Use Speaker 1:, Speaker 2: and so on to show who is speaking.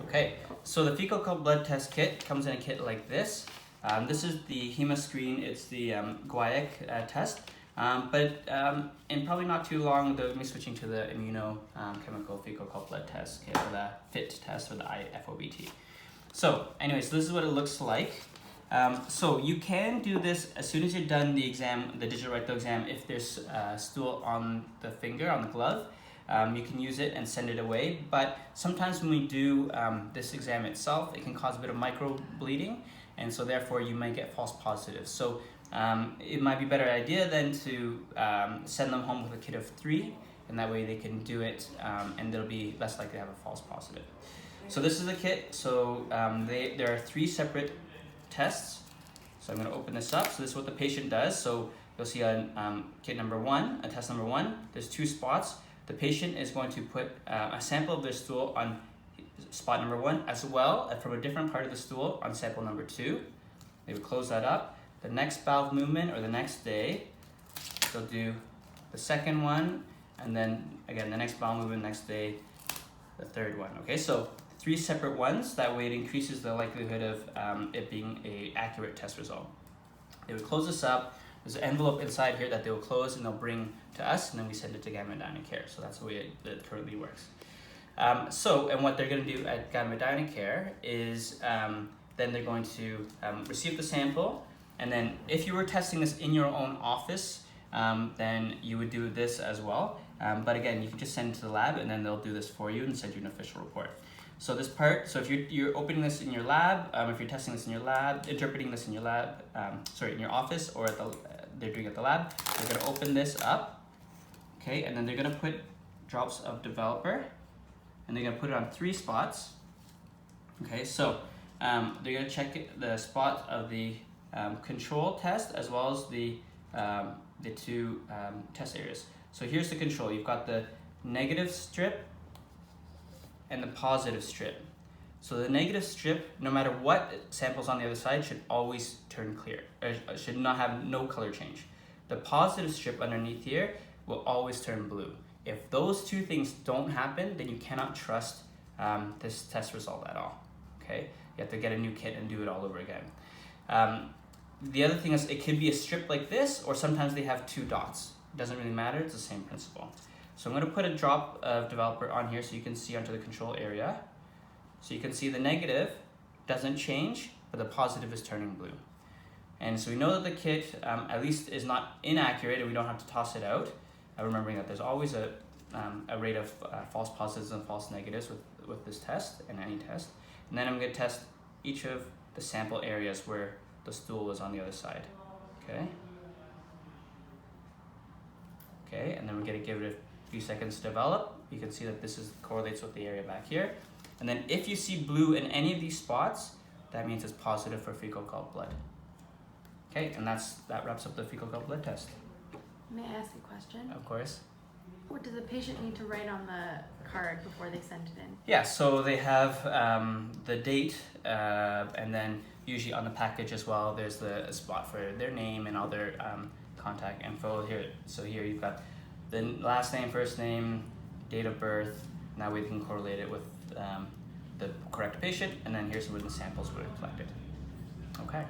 Speaker 1: Okay, so the fecal occult blood test kit comes in a kit like this. This is the HemaScreen, it's the guaiac test, but in probably not too long they'll be switching to the immunochemical fecal occult blood test kit, or the FIT test, or the FOBT. So anyways, this is what it looks like. So you can do this as soon as you're done the exam, the digital rectal exam. If there's stool on the finger, on the glove, you can use it and send it away. But sometimes when we do this exam itself, it can cause a bit of micro bleeding, and so therefore you might get false positives. So it might be a better idea then to send them home with a kit of 3, and that way they can do it and they'll be less likely to have a false positive. So this is the kit. So there are 3 separate tests. So I'm going to open this up. So this is what the patient does. So you'll see on kit number 1, test number 1, there's 2 spots. The patient is going to put a sample of their stool on spot number 1, as well as from a different part of the stool on sample number 2. They would close that up. The next bowel movement, or the next day, they'll do the second one, and then again the next bowel movement next day, the third one. Okay, so 3 separate ones. That way it increases the likelihood of it being an accurate test result. They would close this up. There's an envelope inside here that they will close and they'll bring to us, and then we send it to Gamma Dynacare. So that's the way it currently works. And what they're going to do at Gamma Dynacare is then they're going to receive the sample, and then if you were testing this in your own office, then you would do this as well. But again, you can just send it to the lab, and then they'll do this for you and send you an official report. So this part, so if you're opening this in your lab, if you're testing this in your lab, interpreting this in your lab, in your office, or they're doing it at the lab, they're going to open this up, okay, and then they're going to put drops of developer, and they're going to put it on 3 spots. Okay, so they're going to check the spot of the control test as well as the 2 test areas. So here's the control. You've got the negative strip and the positive strip. So the negative strip, no matter what samples on the other side, should always turn clear, or should not have no color change. The positive strip underneath here will always turn blue. If those 2 things don't happen, then you cannot trust this test result at all. Okay, you have to get a new kit and do it all over again. The other thing is, it could be a strip like this, or sometimes they have 2 dots. It doesn't really matter, it's the same principle. So I'm going to put a drop of developer on here so you can see onto the control area. So you can see the negative doesn't change, but the positive is turning blue. And so we know that the kit at least is not inaccurate, and we don't have to toss it out. Remembering that there's always a rate of false positives and false negatives with this test, and any test. And then I'm going to test each of the sample areas where the stool was on the other side. Okay. Okay, and then we're going to give it a few seconds to develop. You can see that this correlates with the area back here. And then if you see blue in any of these spots, that means it's positive for fecal occult blood. Okay, and that wraps up the fecal occult blood test.
Speaker 2: May I ask a question?
Speaker 1: Of course.
Speaker 2: What does the patient need to write on the card before they send it in?
Speaker 1: Yeah, so they have the date, and then usually on the package as well, there's the spot for their name and all their contact info here. So here you've got the last name, first name, date of birth. Now we can correlate it with the correct patient, and then here's when the samples were collected. Okay.